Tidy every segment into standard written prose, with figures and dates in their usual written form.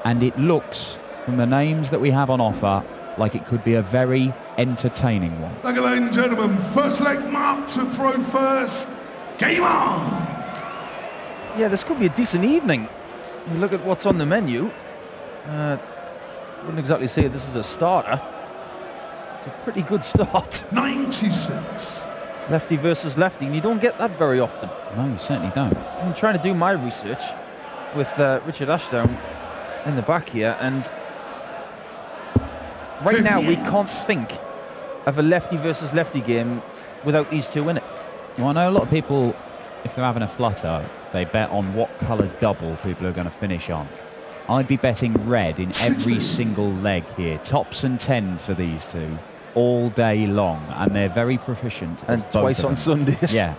And it looks, from the names that we have on offer, like it could be a very entertaining one. Ladies and gentlemen, first leg mark to throw first. Game on! Yeah, this could be a decent evening. You look at what's on the menu. Wouldn't exactly say this is a starter. It's a pretty good start. 96. Lefty versus lefty, and you don't get that very often. No, you certainly don't. I'm trying to do my research with Richard Ashdown in the back here, and right now we can't think of a lefty versus lefty game without these two in it. Well, I know a lot of people, if they're having a flutter, they bet on what colour double people are going to finish on. I'd be betting red in every single leg here. Tops and tens for these two all day long, and they're very proficient. And twice on Sundays. Yeah.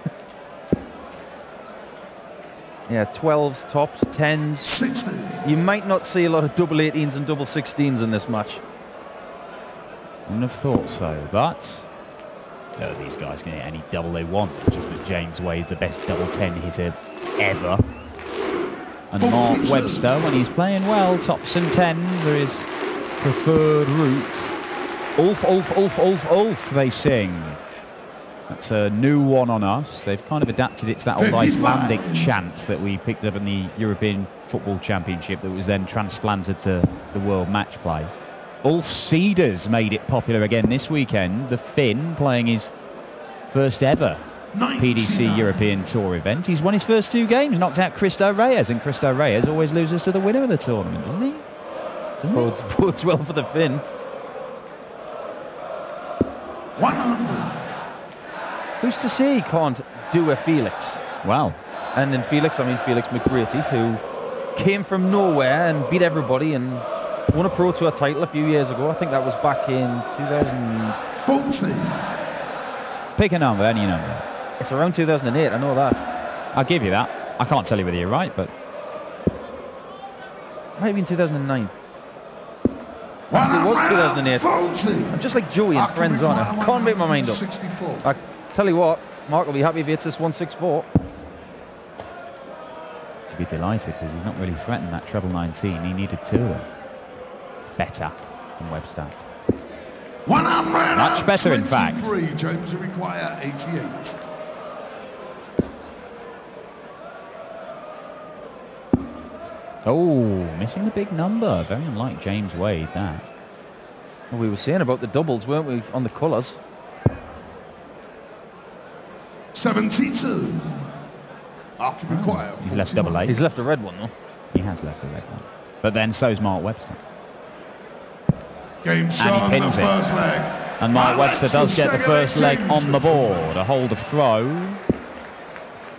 Yeah, 12s, tops, 10s. 60. You might not see a lot of double 18s and double 16s in this match. Wouldn't have thought so, but no, these guys can hit any double they want. It's just that James Wade's the best double 10 hitter ever. And Mark Webster, when he's playing well, tops and tens are his preferred route. Ulf, Ulf, Ulf, Ulf, Ulf, they sing. That's a new one on us. They've kind of adapted it to that old Icelandic chant that we picked up in the European Football Championship that was then transplanted to the World Match Play. Ulf Cedars made it popular again this weekend. The Finn playing his first ever PDC European Tour event. He's won his first two games, knocked out Cristo Reyes, and Cristo Reyes always loses to the winner of the tournament, doesn't he? Bodes well for the Finn. 100. Who's to say he can't do a Felix? Well, and in Felix, I mean Felix McGrady, who came from nowhere and beat everybody and won a Pro Tour title a few years ago. I think that was back in 40. Pick a number, any number. It's around 2008, I know that. I'll give you that. I can't tell you whether you're right, but maybe in 2009. Actually, it was 2008. I'm just like Joey in Friends on it. Can't make my mind up. 64. I tell you what, Mark will be happy if he hits this 164. He'd be delighted because he's not really threatened that treble 19. He needed two of them. It's better than Webster. 100. Much better, in fact. James will require 88. Oh, missing the big number. Very unlike James Wade, that. Well, we were saying about the doubles, weren't we, on the colours? 72. After require. He's left double 8. He's left a red one, though. He has left a red one. But then so's Mark Webster. Game shot And he on the pins first it. leg. And Mark Webster does get the first leg on the board. A hold of throw.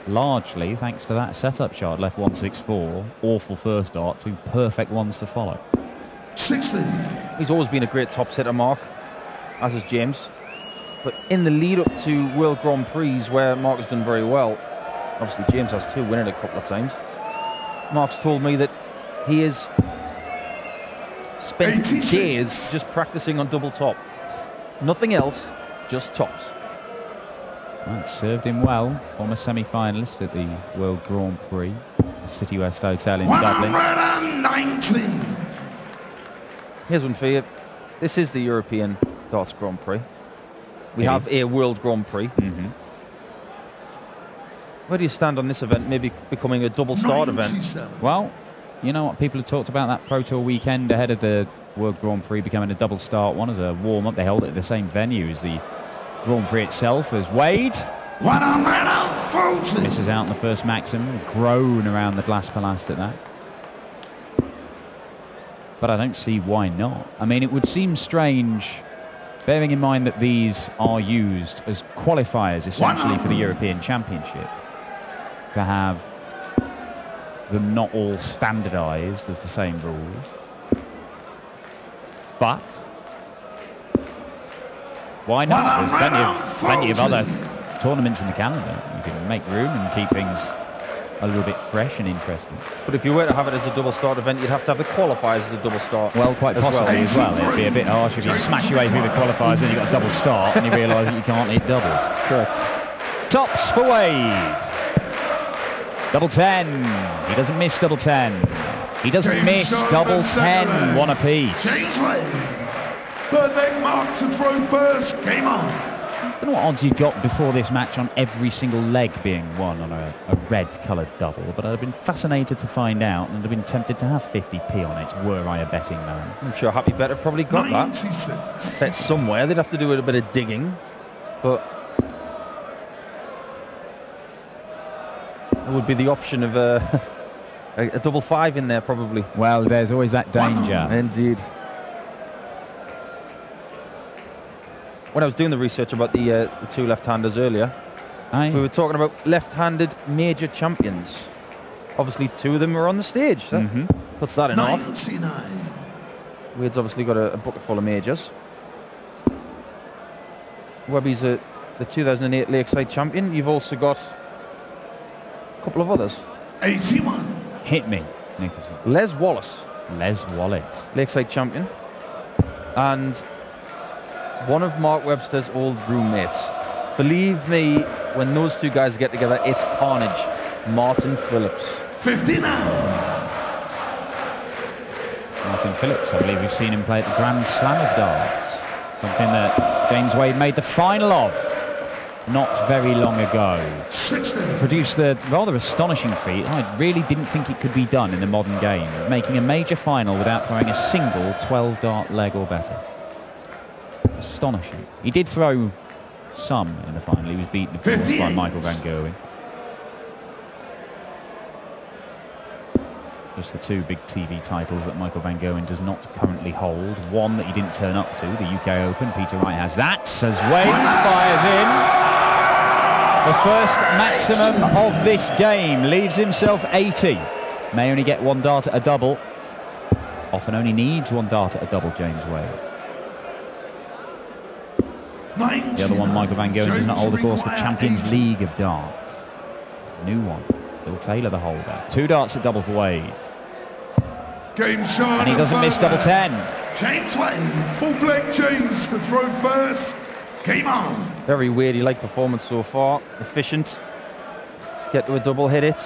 Largely thanks to that setup shot. Left 164. Awful first dart. Two perfect ones to follow. 60. He's always been a great tops hitter, Mark, as is James. But in the lead up to World Grand Prix, where Mark has done very well, obviously James has too, winning a couple of times. Mark's told me that he has spent 86. days just practicing on double top. Nothing else, just tops. That served him well. Former semi-finalist at the World Grand Prix, the City West Hotel in Dublin. 190. Here's one for you. This is the European Darts Grand Prix. We have a World Grand Prix. Where do you stand on this event, maybe becoming a double start event? Well, you know what, people have talked about that Pro Tour weekend ahead of the World Grand Prix becoming a double start one as a warm-up. They hold it at the same venue as the Grand Prix itself. As Wade 140. misses out in the first maxim, groan around the glass palast at that. But I don't see why not. I mean, it would seem strange, bearing in mind that these are used as qualifiers essentially for the European Championship, to have them not all standardised as the same rules. But why not? There's plenty of other tournaments in the calendar. You can make room and keep things a little bit fresh and interesting. But if you were to have it as a double start event, you'd have to have the qualifiers as a double start. Well, quite possibly as well. It'd be a bit harsh if you smash your way through the qualifiers and you've got a double start and you realise that you can't hit doubles. Correct. Tops for Wade. Double 10. He doesn't miss double 10. He doesn't James miss. Shaw, Double the second 10, leg. one apiece. James Wade. Third leg mark to throw first. Game on. I don't know what odds you got before this match on every single leg being won on a red-coloured double, but I'd have been fascinated to find out, and I'd have been tempted to have 50p on it were I a betting man. I'm sure HappyBet have probably got 96. that bet somewhere. They'd have to do a bit of digging, but there would be the option of a double 5 in there probably. Well, there's always that danger. Indeed. When I was doing the research about the two left-handers earlier, we were talking about left-handed major champions. Obviously, 2 of them are on the stage. So puts that in off. 99. Wade's obviously got a bucket full of majors. Webby's the 2008 Lakeside Champion. You've also got a couple of others. 81. Hit me, Nicholson. Les Wallace, Lakeside Champion. And one of Mark Webster's old roommates. Believe me, when those 2 guys get together, it's carnage. Martin Phillips. 59. Martin Phillips, I believe we've seen him play at the Grand Slam of darts. Something that James Wade made the final of not very long ago. 60. Produced the rather astonishing feat. I really didn't think it could be done in the modern game, making a major final without throwing a single 12-dart leg or better. Astonishing. He did throw some in the final. He was beaten, of course, by Michael Van Gerwen. Just the 2 big TV titles that Michael Van Gerwen does not currently hold. One that he didn't turn up to, the UK Open. Peter Wright has that, as Wade fires in. The first maximum of this game, leaves himself 80. May only get 1 dart at a double. Often only needs 1 dart at a double, James Wade. The other one, Michael Van Gerwen, does not hold the course for Champions League of Dart. New one, Bill Taylor the holder. 2 darts at double for Wade. Game shot. And he doesn't miss double 10. James Wade. Full leg James to throw first. Game on. Very Wadey-like performance so far. Efficient. Get to a double, hit it.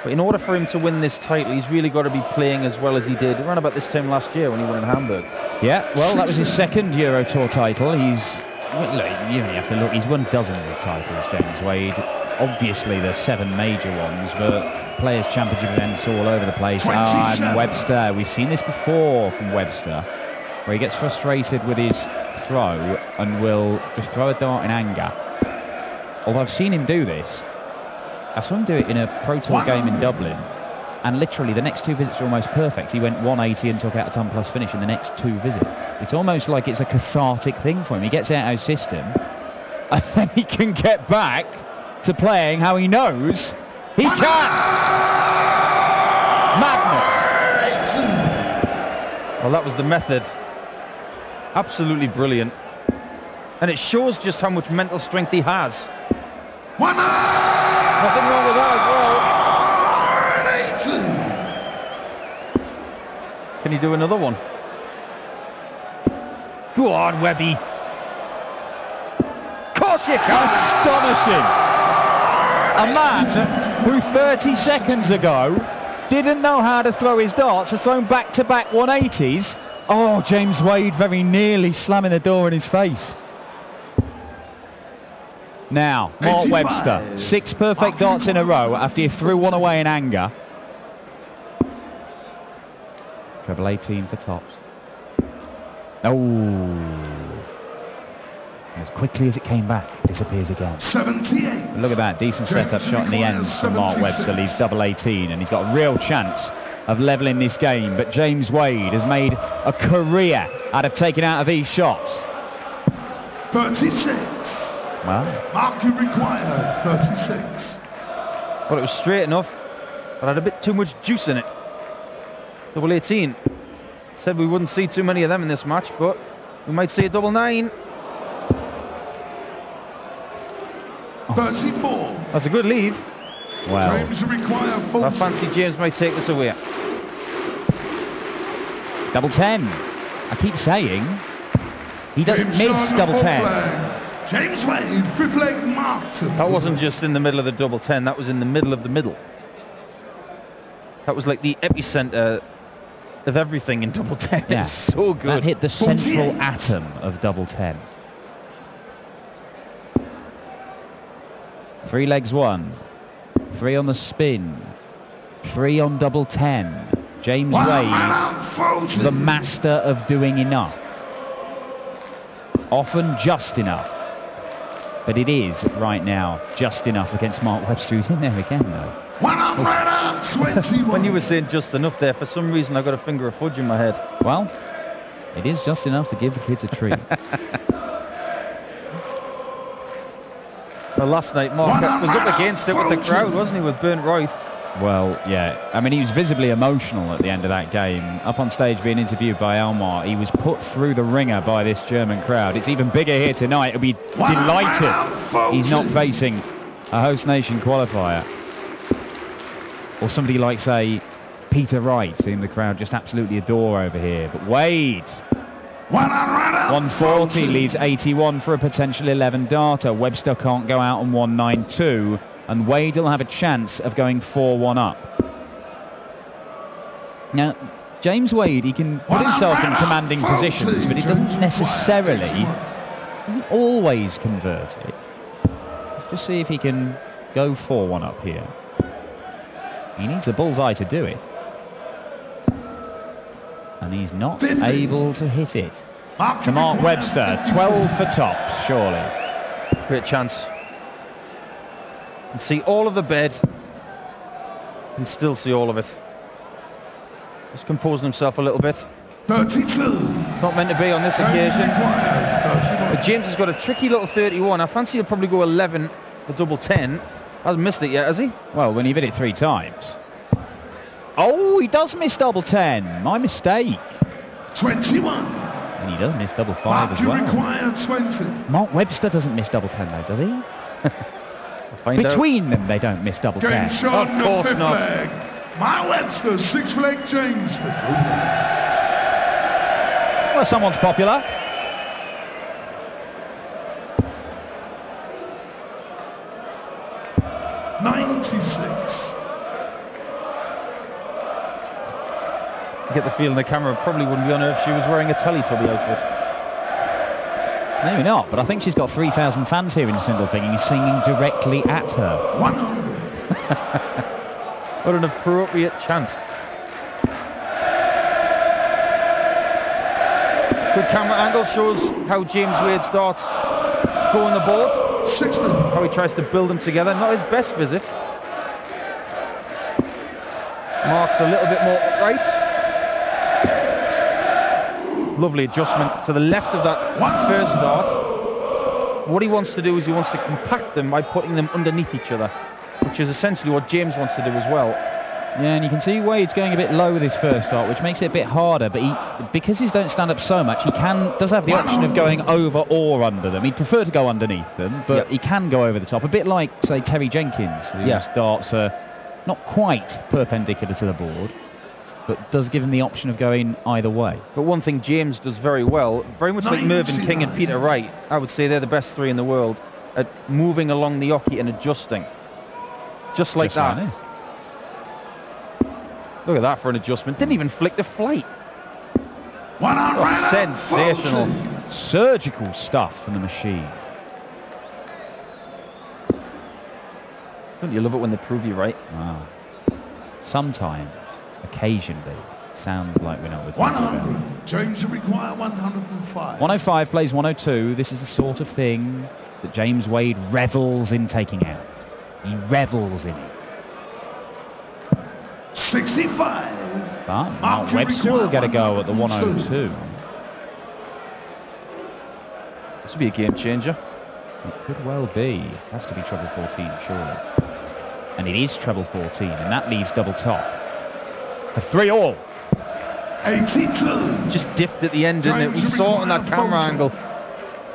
But in order for him to win this title, he's really got to be playing as well as he did around about this time last year when he won in Hamburg. Yeah, well, that was his 2nd Euro Tour title. He's, well, look, you only have to look, he's won dozens of titles, James Wade. Obviously, the 7 major ones, but Players' Championship events all over the place. And Webster, we've seen this before from Webster, where he gets frustrated with his throw and will just throw a dart in anger. Although I've seen him do this. I saw him do it in a Pro Tour game in Dublin, and literally the next 2 visits are almost perfect. He went 180 and took out a ton plus finish in the next 2 visits. It's almost like it's a cathartic thing for him. He gets out of his system, and then he can get back to playing how he knows he can. Madness. Well, that was the method. Absolutely brilliant. And it shows just how much mental strength he has. Nothing wrong with that as well. Can he do another one? Go on, Webby. Of course you can. Astonishing. A man who 30 seconds ago didn't know how to throw his darts has thrown back-to-back 180s. Oh, James Wade very nearly slamming the door in his face. Now, Mark Webster, 6 perfect darts in a row after he threw 1 away in anger. Treble 18 for tops. Oh. As quickly as it came back, it disappears again. 78. Look at that, decent setup shot in the end from Mark Webster, leaves double 18, and he's got a real chance of levelling this game. But James Wade has made a career out of taking out of these shots. 36. Wow. Marking required, 36. Well, it was straight enough, but had a bit too much juice in it. Double 18. Said we wouldn't see too many of them in this match, but we might see a double 9. 34. That's a good lead. Wow. James require 40. I fancy James might take this away. Double 10. I keep saying he doesn't miss double 10. James Wade, fifth leg mark to That wasn't just in the middle of the double 10, that was in the middle of the middle. That was like the epicenter of everything in double 10. Yeah. It's so good. That hit the central atom of double 10. 3 legs 1, 3 on the spin, 3 on double 10. James Wade, the master of doing enough. Often just enough. But it is, right now, just enough against Mark Webster, who's in there again, though. 21. When you were saying just enough there, for some reason I got a finger of fudge in my head. Well, it is just enough to give the kids a treat. Well, last night Mark was up against it with the crowd, wasn't he, with Bernd Royth? Well, yeah. I mean, he was visibly emotional at the end of that game. Up on stage being interviewed by Elmar, he was put through the ringer by this German crowd. It's even bigger here tonight. He'll be delighted he's not facing a host nation qualifier. Or somebody like, say, Peter Wright, whom the crowd just absolutely adore over here. But Wade, 140 leaves 81 for a potential 11 darter. Webster can't go out on 192. And Wade will have a chance of going 4-1 up. Now, James Wade, he can put himself in commanding positions, but he doesn't necessarily, doesn't always convert it. Let's just see if he can go 4-1 up here. He needs a bullseye to do it. And he's not able to hit it. To Mark Webster, 12 for tops, surely. Great chance. And see all of the bed and still see all of it. Just composing himself a little bit. 32. It's not meant to be on this occasion. But James has got a tricky little 31. I fancy he'll probably go 11 for double 10. Hasn't missed it yet, has he? Well, when you've hit it 3 times. Oh, he does miss double 10. My mistake. 21. And he does miss double 5 Mark, as you well. require 20. Mark Webster doesn't miss double 10 though, does he? Between them, they don't miss double 10. Game shot, Of course fifth not. leg. Mark Webster, sixth leg, James. Well, someone's popular. I get the feeling the camera probably wouldn't be on her if she was wearing a Teletubby outfit. Maybe not, but I think she's got 3,000 fans here in Sindelfingen singing directly at her. 100. What an appropriate chant. Good camera angle, shows how James Wade starts going the board. 60. How he tries to build them together. Not his best visit. Mark's a little bit more upright. Lovely adjustment to the left of that first start. What he wants to do is he wants to compact them by putting them underneath each other, which is essentially what James wants to do as well. Yeah, and you can see Wade's going a bit low with his first start, which makes it a bit harder, but because his don't stand up so much, he does have the option of going over or under them. He'd prefer to go underneath them, but he can go over the top, a bit like, say, Terry Jenkins, whose darts are not quite perpendicular to the board, but does give him the option of going either way. But one thing James does very well, very much like Mervyn King and Peter Wright, I would say they're the best 3 in the world at moving along the hockey and adjusting. Just like that. Like Look at that for an adjustment. Didn't even flick the flight. Oh, sensational. Surgical stuff from the machine. Don't you love it when they prove you right? Wow. Sometimes, occasionally, it sounds like we know what we're talking about. 100. James require 105. 105 plays 102. This is the sort of thing that James Wade revels in taking out. He revels in it. 65. But Mark Webster will get a go at the 102. This will be a game changer. It could well be. It has to be treble 14, surely. And it is treble 14, and that leaves double top. For 3-all. 82. Just dipped at the end, didn't it? We saw it on that camera angle.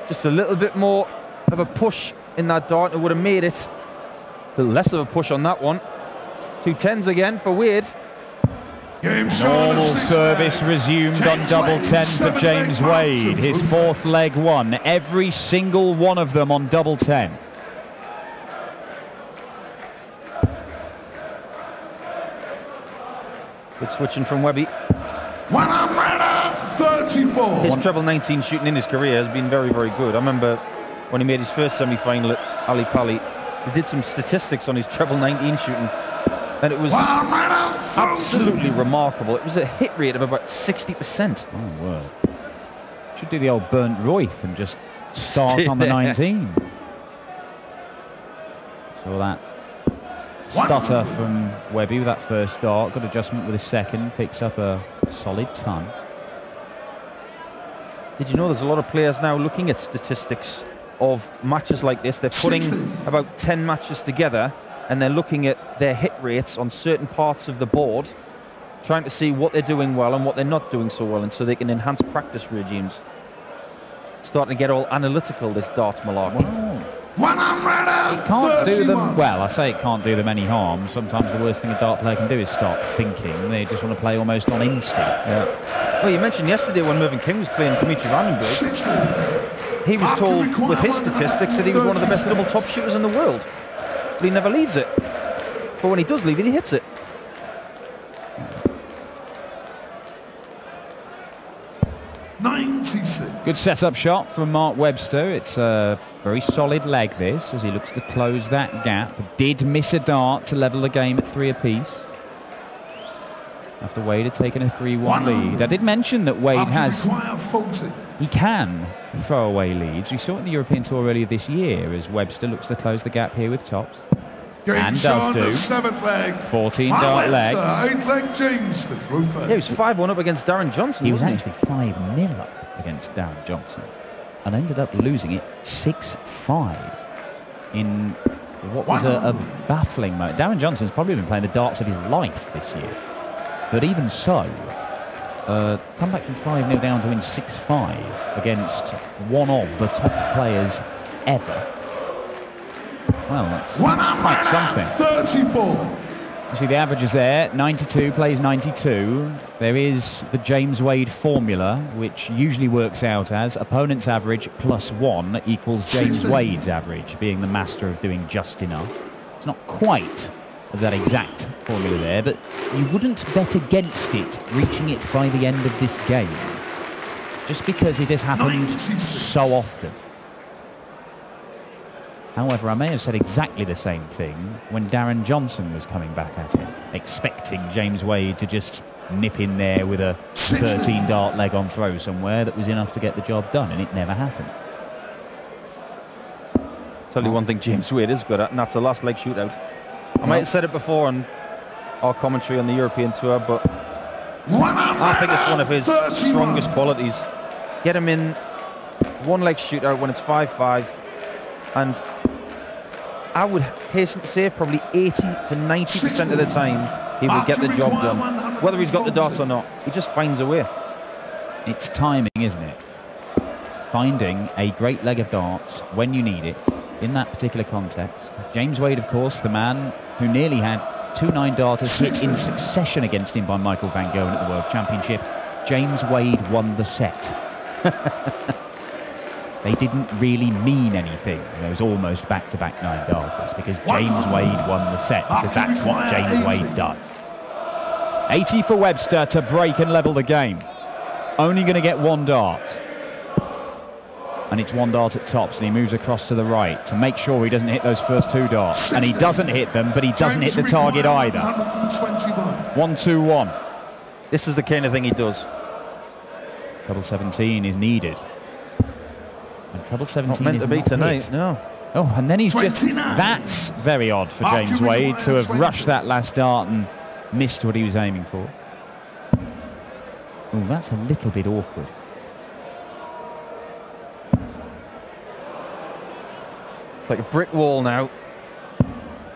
Just a little bit more of a push in that dart. It would have made it. A little less of a push on that one. 2 10s again for Wade. Normal service resumed on double 10 for James Wade. His fourth leg won. Every single one of them on double 10. Good switching from Webby. 134. His treble 19 shooting in his career has been very, very good. I remember when he made his first semi-final at Ali Pali, he did some statistics on his treble 19 shooting, and it was absolutely remarkable. It was a hit rate of about 60%. Oh, word. Should do the old Bernd Royth and just start on the 19. So that stutter from Webby with that first start. Good adjustment with his second. Picks up a solid ton. Did you know there's a lot of players now looking at statistics of matches like this? They're putting about 10 matches together and they're looking at their hit rates on certain parts of the board, trying to see what they're doing well and what they're not doing so well, and so they can enhance practice regimes. It's starting to get all analytical, this darts malarkey. Wow. It can't do them, well, I say it can't do them any harm. Sometimes the worst thing a dart player can do is start thinking. They just want to play almost on instinct. Yeah. Well, you mentioned yesterday when Mervyn King was playing Dimitri Vandenberg, he was told with his statistics that he was one of the best double top shooters in the world. But he never leaves it. But when he does leave it, he hits it. Good setup shot from Mark Webster. It's a very solid leg, this, as he looks to close that gap. Did miss a dart to level the game at 3 apiece, after Wade had taken a 3-1 lead. I did mention that Wade he can throw away leads. We saw it in the European Tour earlier this year, as Webster looks to close the gap here with tops. And does do. 14-dart leg. 8-leg James. Yeah, he was 5-1 up against Darren Johnson. He was actually 5-0 up against Darren Johnson and ended up losing it 6-5 in what was a baffling moment. Darren Johnson's probably been playing the darts of his life this year. But even so, come back from 5-0 down to win 6-5 against one of the top players ever. Well, that's quite something. 34. You see the averages there. 92 plays 92. There is the James Wade formula, which usually works out as opponent's average plus 1 equals James Wade's average, being the master of doing just enough. It's not quite that exact formula there, but you wouldn't bet against it reaching it by the end of this game, just because it has happened so often. However, I may have said exactly the same thing when Darren Johnson was coming back at it, expecting James Wade to just nip in there with a 13-dart leg on throw somewhere that was enough to get the job done, and it never happened. Tell you one thing James Wade is good at, and that's a last leg shootout. I might have said it before on our commentary on the European Tour, but I think it's one of his strongest qualities. Get him in one leg shootout when it's 5-5, and I would hasten to say probably 80 to 90% of the time he will get the job done, whether he's got the darts or not. He just finds a way. It's timing, isn't it? Finding a great leg of darts when you need it in that particular context. James Wade, of course, the man who nearly had 2 9-darters hit in succession against him by Michael van Gerwen at the World Championship. James Wade won the set. They didn't really mean anything. It was almost back-to-back 9-darters because James Wade won the set, because that's what James Wade does. 80 for Webster to break and level the game. Only going to get 1 dart. And it's 1 dart at tops, and he moves across to the right to make sure he doesn't hit those first 2 darts. And he doesn't hit them, but he doesn't hit the target either. 1-2-1. This is the kind of thing he does. Treble 17 is needed. And treble 17 not meant is to be not tonight, hit. no. Oh, and then he's just... That's very odd for James Wade to have rushed that last dart and missed what he was aiming for. Oh, that's a little bit awkward. It's like a brick wall now.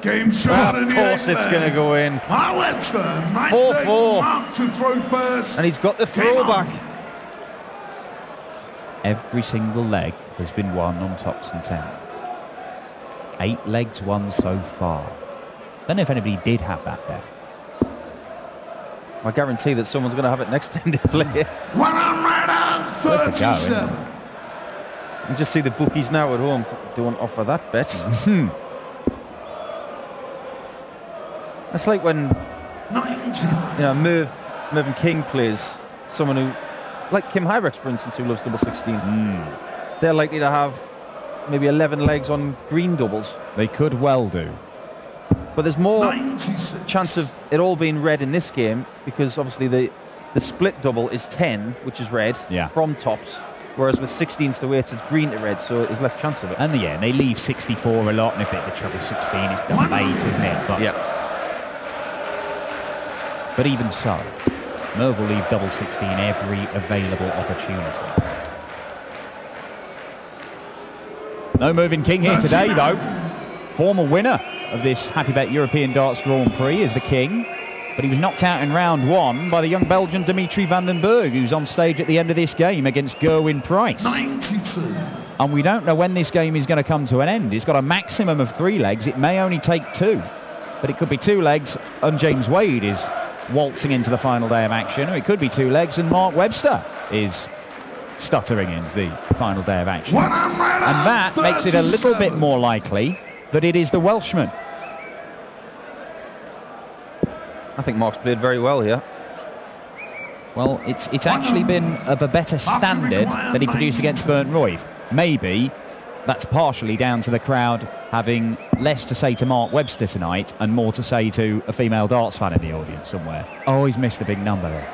Game shot. Of course it's going to go in. 4-4. To throw first. And he's got the throwback. Every single leg has been won on tops and 10s. 8 legs won so far. Don't know if anybody did have that there. I guarantee that someone's going to have it next time they play. 137. You just see the bookies now at home don't offer that bet. That's like when 90. Mervyn King plays someone who, like Kim Hyrex, for instance, who loves double 16. They're likely to have maybe 11 legs on green doubles. They could well do. But there's more 96. chance of it all being red in this game because obviously the split double is 10, which is red from tops, whereas with 16s to 8s it's green to red, so there's less chance of it. And yeah, they leave 64 a lot, and if they're the treble 16, it's double 8, isn't it? But, but even so, Merv will leave double 16 every available opportunity. No Mervyn King here today, though. Former winner of this HappyBet European Darts Grand Prix is the King, but he was knocked out in round 1 by the young Belgian Dimitri van den Berg, who's on stage at the end of this game against Gerwyn Price. 92. And we don't know when this game is going to come to an end. It's got a maximum of 3 legs. It may only take 2, but it could be 2 legs and James Wade is waltzing into the final day of action, or it could be 2 legs and Mark Webster is stuttering into the final day of action. And that makes it a little bit more likely that it is the Welshman. I think Mark's played very well here. Well, it's actually been of a better standard that he produced against Bernd Royf. Maybe that's partially down to the crowd having less to say to Mark Webster tonight and more to say to a female darts fan in the audience somewhere. Oh, he's missed a big number there.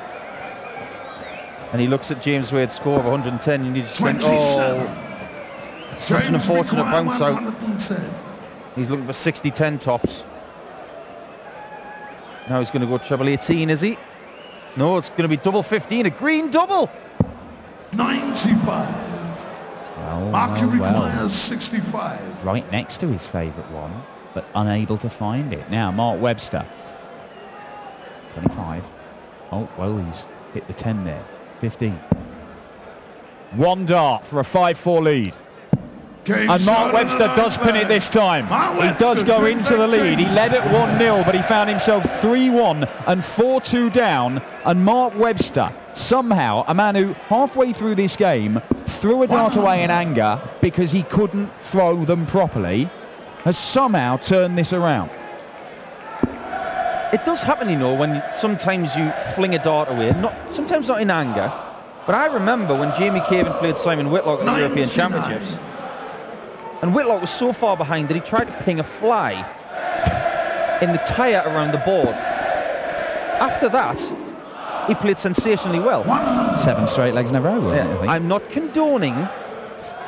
And he looks at James Wade's score of 110 and you just think, oh, such an unfortunate bounce out. He's looking for 60-10 tops. Now he's going to go treble 18, is he? No, it's going to be double 15, a green double. 95. Mark requires 65. Right next to his favourite one, but unable to find it. Now, Mark Webster. 25. Oh, well, he's hit the 10 there. 15. 1 dart for a 5-4 lead. And Mark Webster does pin it this time. He does go into the lead. He led at 1-0, but he found himself 3-1 and 4-2 down. And Mark Webster, somehow, a man who halfway through this game threw a dart away in anger because he couldn't throw them properly, has somehow turned this around. It does happen, you know, when sometimes you fling a dart away, sometimes not in anger. But I remember when Jamie Caven played Simon Whitlock at the European Championships. And Whitlock was so far behind that he tried to ping a fly in the tyre around the board. After that, he played sensationally well. 7 straight legs in a row. I'm not condoning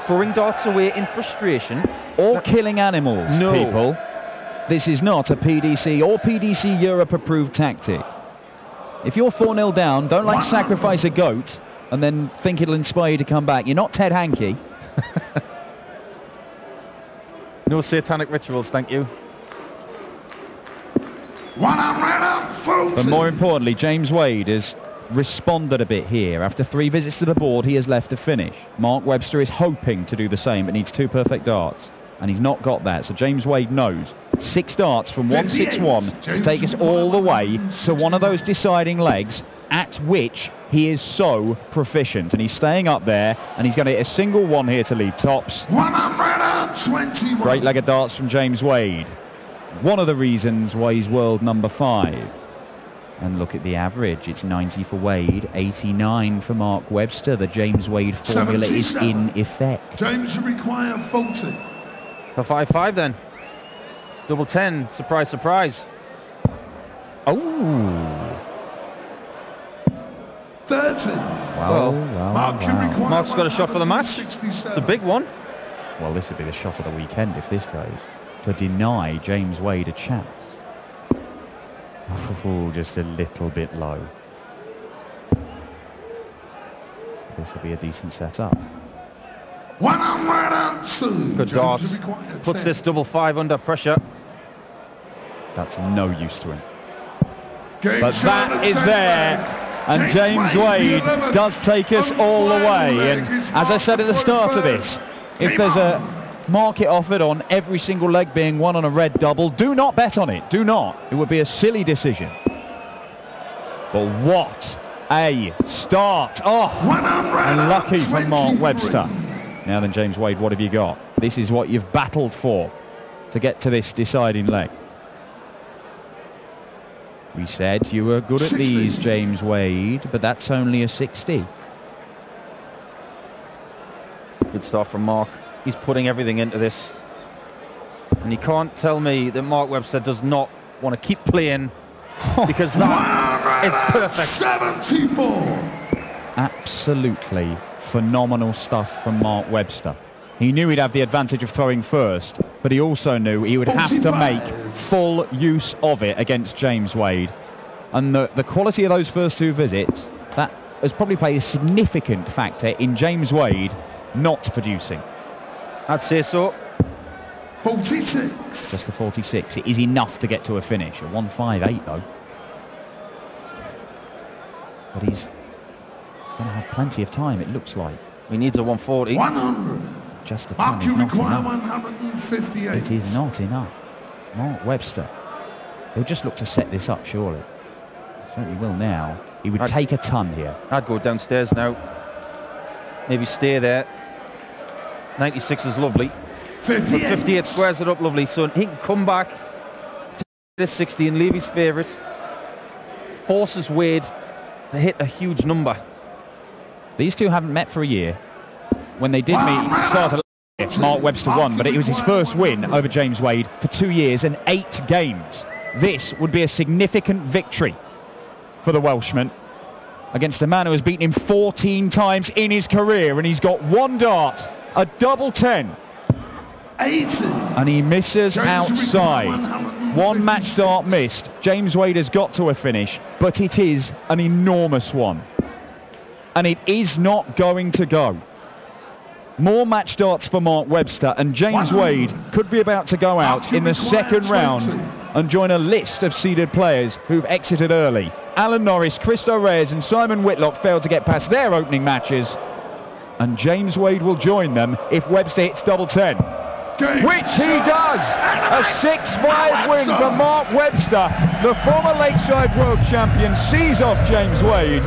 throwing darts away in frustration. Or killing animals, people. This is not a PDC or PDC Europe approved tactic. If you're 4-0 down, don't sacrifice a goat and then think it'll inspire you to come back. You're not Ted Hankey. No satanic rituals, thank you. But more importantly, James Wade has responded a bit here. After 3 visits to the board, he has left to finish. Mark Webster is hoping to do the same, but needs 2 perfect darts. And he's not got that, so James Wade knows 6 darts from 161 to take us all the way to one of those deciding legs at which he is so proficient. And he's staying up there, and he's going to hit a single 1 here to lead tops. 121. Great leg of darts from James Wade. One of the reasons why he's world number 5. And look at the average. It's 90 for Wade, 89 for Mark Webster. The James Wade formula 77. Is in effect. James require 40. For 5-5 then. Double 10, surprise, surprise. Oh. 30. Well, Mark's got a shot for the match. 67. It's a big one. Well, this would be the shot of the weekend if this goes. To deny James Wade a chance. Oh, just a little bit low. This will be a decent setup. 102. Good dart. Puts this double 5 under pressure. That's no use to him. But that is there. And James Wade does take us all the way. And as I said at the start of this, if there's a market offered on every single leg being won on a red double, do not bet on it. Do not. It would be a silly decision. But what a start. Oh, unlucky for Mark Webster. Now then, James Wade, what have you got? This is what you've battled for to get to this deciding leg. We said you were good at these, James Wade, but that's only a 60. Good start from Mark. He's putting everything into this. And you can't tell me that Mark Webster does not want to keep playing, because that is perfect. 74. Absolutely phenomenal stuff from Mark Webster. He knew he'd have the advantage of throwing first, but he also knew he would have to make full use of it against James Wade. And the quality of those first two visits, that has probably played a significant factor in James Wade not producing. I'd say so. 46. Just the 46. It is enough to get to a finish. A 158 though. But he's going to have plenty of time, it looks like. He needs a 140. 100. Just a ton Mark, is you not require enough. 158. It is not enough. Mark Webster. He'll just look to set this up, surely. Certainly will now. He would take a ton here. I'd go downstairs now. Maybe stay there. 96 is lovely. 58. 58 squares it up lovely. So he can come back to this 60 and leave his favourite. Forces Wade to hit a huge number. These two haven't met for a year. When they did meet, started Mark Webster won, but it was his first win over James Wade for 2 years and 8 games. This would be a significant victory for the Welshman against a man who has beaten him 14 times in his career, and he's got one dart, a double 10. 80. And he misses outside. One match start missed. James Wade has got to a finish, but it is an enormous one. And it is not going to go. More match starts for Mark Webster, and James Wade could be about to go out in the second round and join a list of seeded players who've exited early. Alan Norris, Christo Reyes and Simon Whitlock failed to get past their opening matches, and James Wade will join them if Webster hits double 10. Which he does! A 6-5 win for Mark Webster. The former Lakeside World Champion sees off James Wade.